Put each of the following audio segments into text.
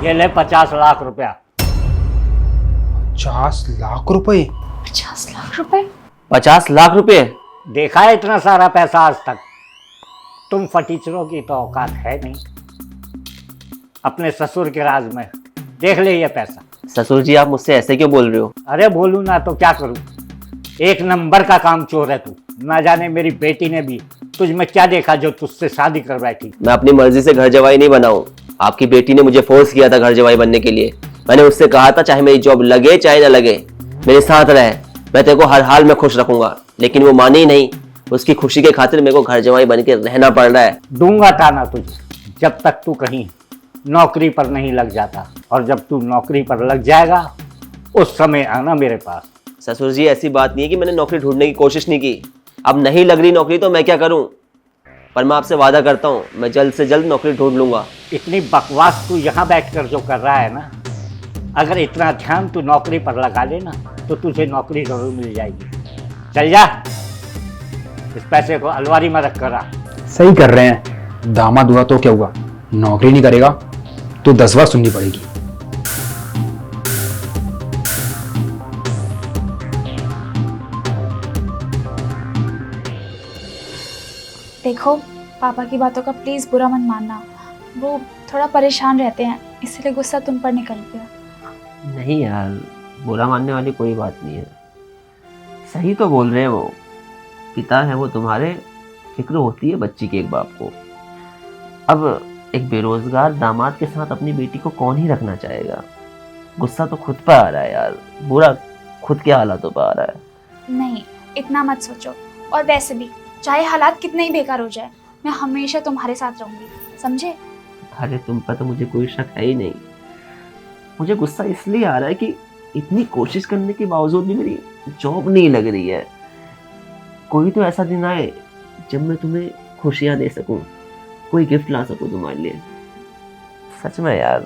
ये ले 50 लाख रुपया। 50 लाख रुपए? 50 लाख रुपए? 50 लाख रुपए? देखा है इतना सारा पैसा आज तक? तुम फटीचरों की तो औकात है नहीं। अपने ससुर के राज में देख ले ये पैसा। ससुर जी आप मुझसे ऐसे क्यों बोल रहे हो? अरे बोलूं ना तो क्या करूं? एक नंबर का काम चोर है तू। ना जाने मेरी बेटी ने भी तुझ में क्या देखा जो तुझसे शादी कर बैठी। मैं अपनी मर्जी से घर जवाई नहीं बना हूं। आपकी बेटी ने मुझे फोर्स किया था घर जवाई बनने के लिए। मैंने उससे कहा था चाहे मेरी जॉब लगे चाहे ना लगे मेरे साथ रहे, मैं तेरे को हर हाल में खुश रखूंगा, लेकिन वो मानी ही नहीं। उसकी खुशी के खातिर मेरे को घर जवाई बन के रहना पड़ रहा है। दूंगा ताना तुझे जब तक तू कहीं नौकरी पर नहीं लग जाता, और जब तू नौकरी पर लग जाएगा उस समय आना मेरे पास। ससुर जी ऐसी बात नहीं है कि मैंने नौकरी ढूंढने की कोशिश नहीं की। अब नहीं लग रही नौकरी तो मैं क्या करूं? पर मैं आपसे वादा करता हूं मैं जल्द से जल्द नौकरी ढूंढ लूंगा। इतनी बकवास तू यहाँ बैठकर जो कर रहा है ना, अगर इतना ध्यान तू नौकरी पर लगा लेना तो तुझे नौकरी जरूर मिल जाएगी। चल जा, इस पैसे को अलमारी में रख कर आ। सही कर रहे हैं। दामाद हुआ तो क्या हुआ, नौकरी नहीं करेगा तो 10 बार सुननी पड़ेगी। देखो, पापा की बातों का प्लीज बुरा मत मानना। वो थोड़ा परेशान रहते हैं, इसलिए गुस्सा तुम पर निकल गया। नहीं यार, बुरा मानने वाली कोई बात नहीं है। सही तो बोल रहे हैं वो। पिता है वो तुम्हारे, फिक्र होती है बच्ची के एक बाप को। अब एक बेरोजगार दामाद के साथ अपनी बेटी को कौन ही रखना चाहेगा? गुस्सा तो खुद पर आ रहा है यार, बुरा खुद के हालातों पर आ रहा है। नहीं, इतना मत सोचो। और वैसे भी चाहे हालात कितने ही बेकार हो जाए, मैं हमेशा तुम्हारे साथ रहूंगी, समझे? अरे तुम पर तो मुझे कोई शक है ही नहीं। मुझे गुस्सा इसलिए आ रहा है कि इतनी कोशिश करने के बावजूद भी मेरी जॉब नहीं लग रही है। कोई तो ऐसा दिन आए जब मैं तुम्हें खुशियां दे सकूं, कोई गिफ्ट ला सकूं तुम्हारे लिए। सच में यार,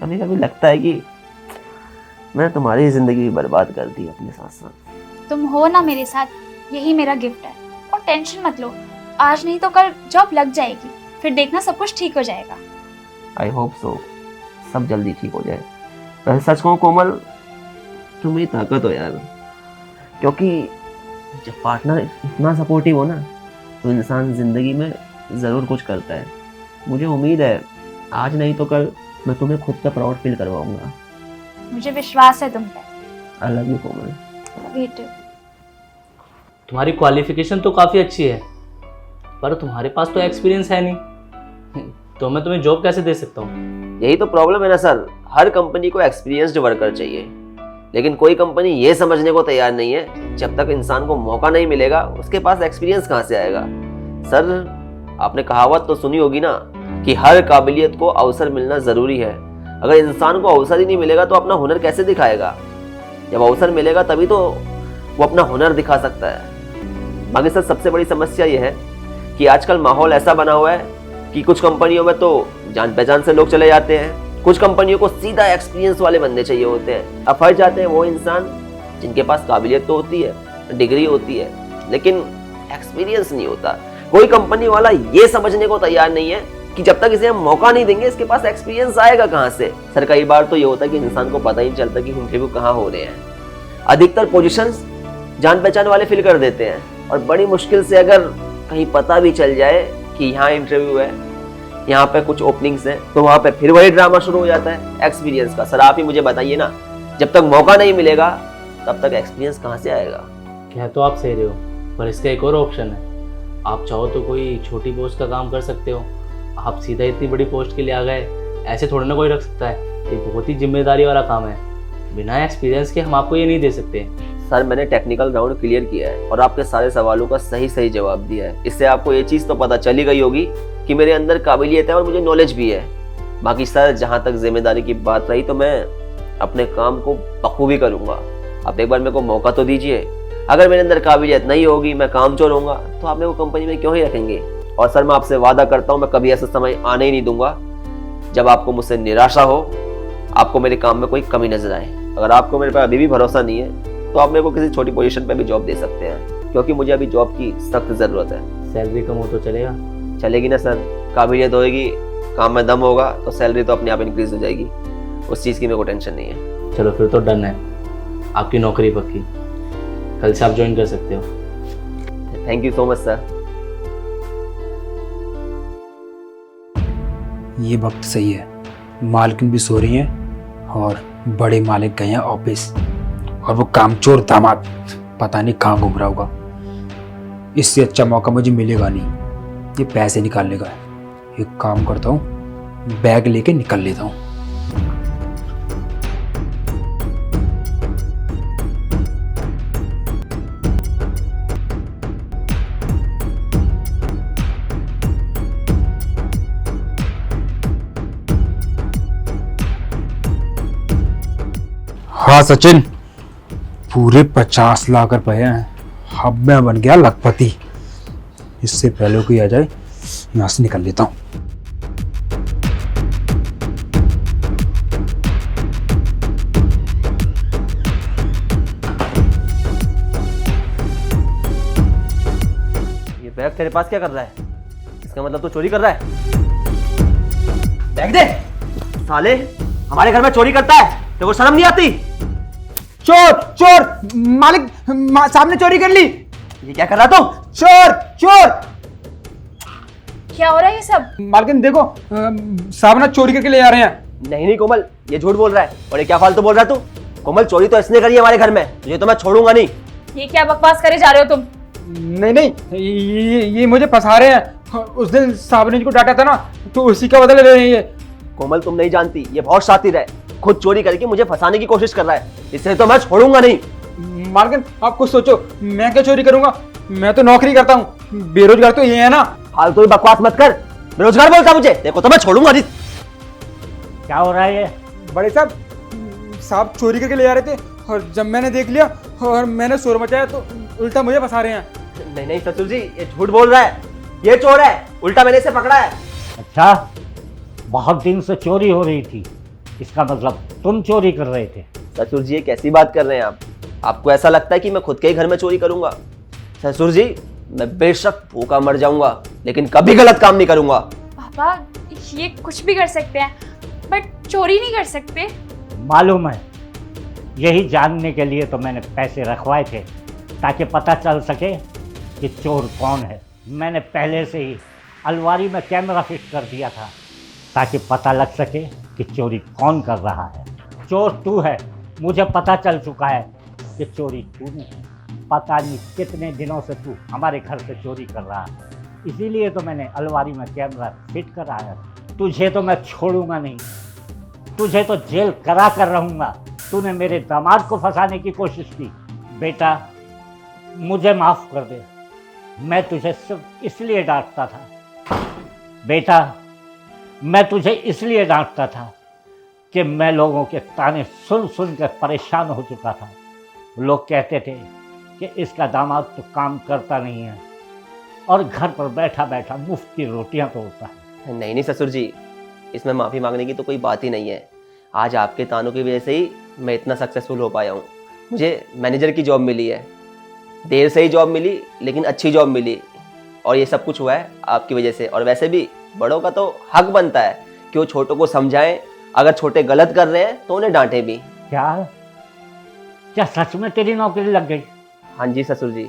कभी कभी लगता है कि मैंने तुम्हारी जिंदगी भी बर्बाद कर दी अपने साथ साथ। तुम हो ना मेरे साथ, यही मेरा गिफ्ट है। और टेंशन मत लो, आज नहीं तो कल जॉब लग जाएगी, फिर देखना सब कुछ ठीक हो जाएगा। आई होप सो, सब जल्दी ठीक हो जाए। वैसे सच कहूं कोमल, तुम मेरी ताकत हो यार। क्योंकि जब पार्टनर इतना सपोर्टिव हो ना तो इंसान जिंदगी में ज़रूर कुछ करता है। मुझे उम्मीद है आज नहीं तो कल मैं तुम्हें खुद का प्राउड फील करवाऊंगा। मुझे विश्वास है तुम पे। I love you Komal. Wait, तुम्हारी क्वालिफिकेशन तो काफ़ी अच्छी है, पर तुम्हारे पास तो एक्सपीरियंस है नहीं, तो मैं तुम्हें जॉब कैसे दे सकता हूँ? यही तो प्रॉब्लम है ना सर। हर कंपनी को एक्सपीरियंस्ड वर्कर चाहिए, लेकिन कोई कंपनी ये समझने को तैयार नहीं है जब तक इंसान को मौका नहीं मिलेगा उसके पास एक्सपीरियंस कहाँ से आएगा। सर, आपने कहावत तो सुनी होगी ना कि हर काबिलियत को अवसर मिलना ज़रूरी है। अगर इंसान को अवसर ही नहीं मिलेगा तो अपना हुनर कैसे दिखाएगा? जब अवसर मिलेगा तभी तो वो अपना हुनर दिखा सकता है। बाकी सर, सबसे बड़ी समस्या ये है कि आजकल माहौल ऐसा बना हुआ है कि कुछ कंपनियों में तो जान पहचान से लोग चले जाते हैं, कुछ कंपनियों को सीधा एक्सपीरियंस वाले बंदे चाहिए होते हैं। अब फंस जाते हैं वो इंसान जिनके पास काबिलियत तो होती है, डिग्री होती है, लेकिन एक्सपीरियंस नहीं होता। कोई कंपनी वाला ये समझने को तैयार नहीं है कि जब तक इसे हम मौका नहीं देंगे इसके पास एक्सपीरियंस आएगा कहाँ से। सर, कई बार तो ये होता है कि इंसान को पता ही नहीं चलता कि इंटरव्यू कहाँ हो रहे हैं। अधिकतर पोजीशंस जान पहचान वाले फिल कर देते हैं, और बड़ी मुश्किल से अगर कहीं पता भी चल जाए कि यहाँ इंटरव्यू है, यहाँ पे कुछ ओपनिंग्स हैं, तो वहाँ पे फिर वही ड्रामा शुरू हो जाता है एक्सपीरियंस का। सर, आप ही मुझे बताइए ना, जब तक मौका नहीं मिलेगा तब तक एक्सपीरियंस कहाँ से आएगा? कह तो आप सही रहे हो, पर इसका एक और ऑप्शन है। आप चाहो तो कोई छोटी पोस्ट का काम कर सकते हो। आप सीधा इतनी बड़ी पोस्ट के लिए आ गए, ऐसे थोड़ा ना कोई रख सकता है। ये बहुत ही जिम्मेदारी वाला काम है, बिना एक्सपीरियंस के हम आपको ये नहीं दे सकते। सर, मैंने टेक्निकल राउंड क्लियर किया है और आपके सारे सवालों का सही जवाब दिया है। इससे आपको ये चीज़ तो पता चली गई होगी कि मेरे अंदर काबिलियत है और मुझे नॉलेज भी है। बाकी सर, जहाँ तक जिम्मेदारी की बात रही तो मैं अपने काम को बखूबी करूँगा। आप एक बार मेरे को मौका तो दीजिए। अगर मेरे अंदर काबिलियत नहीं होगी, मैं कामचोर होऊंगा, तो आप मेरे को कंपनी में क्यों ही रखेंगे? और सर, मैं आपसे वादा करता हूँ मैं कभी ऐसा समय आने ही नहीं दूंगा जब आपको मुझसे निराशा हो, आपको मेरे काम में कोई कमी नजर आए। अगर आपको मेरे पर अभी भी भरोसा नहीं है तो आप मेरे को किसी छोटी पोजीशन पे भी जॉब दे सकते हैं, क्योंकि मुझे अभी जॉब की सख्त ज़रूरत है। सैलरी कम हो तो चलेगा? चलेगी ना सर, काबिलियत होगी, काम में दम होगा तो सैलरी तो अपने आप इंक्रीज हो जाएगी। उस चीज़ की मेरे को टेंशन नहीं है। चलो फिर तो डन है, आपकी नौकरी पक्की, कल से आप ज्वाइन कर सकते हो। Thank you so much sir. ये वक्त सही है, मालकिन भी सो रही है और बड़े मालिक गए हैं ऑफिस, और वो कामचोर दामाद पता नहीं कहाँ घूम रहा होगा। इससे अच्छा मौका मुझे मिलेगा नहीं ये पैसे निकालने का। एक काम करता हूँ, बैग लेके निकल लेता हूँ। हाँ सचिन, पूरे 50 लाख रुपए हैं। अब मैं बन गया लखपति। इससे पहले कोई आ जाए, यहाँ से निकल लेता हूँ। ये बैग तेरे पास क्या कर रहा है? इसका मतलब तू चोरी कर रहा है? बैग दे। साले हमारे घर में चोरी करता है, तेरे को शर्म नहीं आती? चोर चोर, मालिक साहब ने चोरी कर ली। ये क्या कर रहा तू? चोर चोर। क्या हो रहा है ये सब? मालकिन देखो, साहब ना चोरी करके ले जा रहे हैं। नहीं कोमल, ये झूठ बोल रहा है। और ये क्या फालतू बोल रहा है तू? कोमल चोरी तो इसने करी है हमारे घर में, तुझे तो मैं छोड़ूंगा नहीं। ये क्या बकवास करे जा रहे हो तुम? नहीं नहीं, ये मुझे फंसा रहे हैं। उस दिन साहब ने इनको डांटा था ना, तो उसी का बदला ले रहे हैं ये। कोमल तुम नहीं जानती, ये बहुत शातिर है, खुद चोरी करके मुझे फंसाने की कोशिश कर रहा है। इससे तो मैं छोड़ूंगा नहीं। मालकिन आप कुछ सोचो, मैं क्या चोरी करूंगा? मैं तो नौकरी करता हूँ, बेरोजगार तो ये है ना। फालतू बकवास मत कर, बेरोजगार बोलता मुझे, देखो तो मैं छोड़ूंगा नहीं। क्या हो रहा है ये? बड़े साहब चोरी करके ले जा रहे थे, और जब मैंने देख लिया और मैंने शोर मचाया तो उल्टा मुझे फंसा रहे हैं। नहीं ससुर जी, ये झूठ बोल रहा है, ये चोर है, उल्टा मैंने इसे पकड़ा है। अच्छा, बहुत दिन से चोरी हो रही थी, इसका मतलब तुम चोरी कर रहे थे? ससुर जी ये कैसी बात कर रहे हैं आप? आपको ऐसा लगता है कि मैं खुद के ही घर में चोरी करूंगा? ससुर जी मैं बेशक भूखा मर जाऊंगा, लेकिन कभी गलत काम नहीं करूंगा। पापा ये कुछ भी कर सकते हैं, बट चोरी नहीं कर सकते। मालूम है, यही जानने के लिए तो मैंने पैसे रखवाए थे, ताकि पता चल सके कि चोर कौन है। मैंने पहले से ही अलमारी में कैमरा फिट कर दिया था, ताकि पता लग सके कि चोरी कौन कर रहा है। चोर तू है, मुझे पता चल चुका है कि चोरी तूने है। पता नहीं कितने दिनों से तू हमारे घर से चोरी कर रहा है, इसीलिए तो मैंने अलमारी में कैमरा फिट कराया। तुझे तो मैं छोड़ूंगा नहीं, तुझे तो जेल करा कर रहूँगा। तूने मेरे दामाद को फंसाने की कोशिश की। बेटा मुझे माफ़ कर दे, मैं तुझे सिर्फ इसलिए डांटता था। बेटा मैं तुझे इसलिए डांटता था कि मैं लोगों के ताने सुन सुन कर परेशान हो चुका था। लोग कहते थे कि इसका दामाद तो काम करता नहीं है और घर पर बैठा बैठा मुफ्त की रोटियां तोड़ता है। नहीं ससुर जी, इसमें माफ़ी मांगने की तो कोई बात ही नहीं है। आज आपके तानों की वजह से ही मैं इतना सक्सेसफुल हो पाया हूँ। मुझे मैनेजर की जॉब मिली है, देर से ही जॉब मिली, लेकिन अच्छी जॉब मिली, और ये सब कुछ हुआ है आपकी वजह से। और वैसे भी बड़ों का तो हक बनता है कि वो छोटों को समझाएं, अगर छोटे गलत कर रहे हैं तो उन्हें डांटे भी। क्या सच में तेरी नौकरी लग गई? हाँ जी ससुर जी।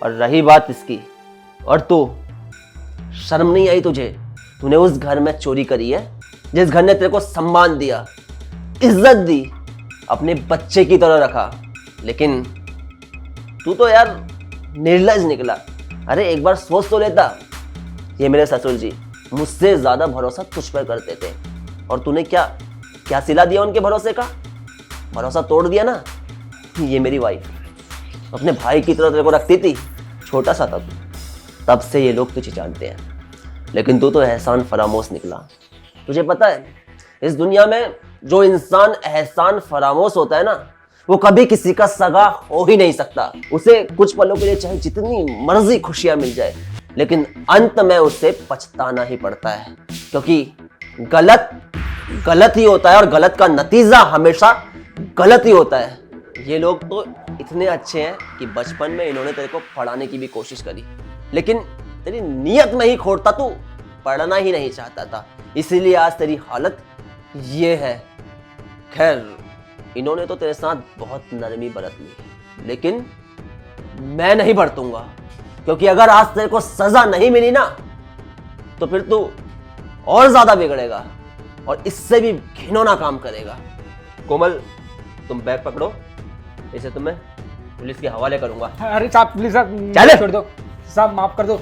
और रही बात इसकी, और तू शर्म नहीं आई तुझे? तूने उस घर में चोरी करी है जिस घर ने तेरे को सम्मान दिया, इज्जत दी, अपने बच्चे की तरह रखा, लेकिन तू तो यार निर्लज निकला। अरे एक बार सोच तो लेता। ये मेरे ससुर जी मुझसे ज्यादा भरोसा तुझ पर करते थे, और तूने क्या सिला दिया उनके भरोसे का? भरोसा तोड़ दिया ना। ये मेरी वाइफ अपने भाई की तरह तेरे को रखती थी, छोटा सा था तू, तब से ये लोग तुझे जानते हैं, लेकिन तू तो एहसान फरामोश निकला। तुझे पता है इस दुनिया में जो इंसान एहसान फरामोश होता है ना, वो कभी किसी का सगा हो ही नहीं सकता। उसे कुछ पलों के लिए चाहे जितनी मर्जी खुशियां मिल जाए, लेकिन अंत में उसे पछताना ही पड़ता है, क्योंकि गलत ही होता है और गलत का नतीजा हमेशा गलत ही होता है। ये लोग तो इतने अच्छे हैं कि बचपन में इन्होंने तेरे को पढ़ाने की भी कोशिश करी, लेकिन तेरी नीयत में ही खोट था, तू पढ़ना ही नहीं चाहता था, इसीलिए आज तेरी हालत ये है। खैर इन्होंने तो तेरे साथ बहुत नरमी बरत ली, लेकिन मैं नहीं बरतूंगा, क्योंकि अगर आज तेरे को सजा नहीं मिली ना तो फिर तू और ज्यादा बिगड़ेगा और इससे भी घिनौना काम करेगा। कोमल, तुम बैग पकड़ो, इसे तुम्हें पुलिस के हवाले करूंगा। अरे साहब प्लीज साहब चले। छोड़ दो साहब, माफ कर दो।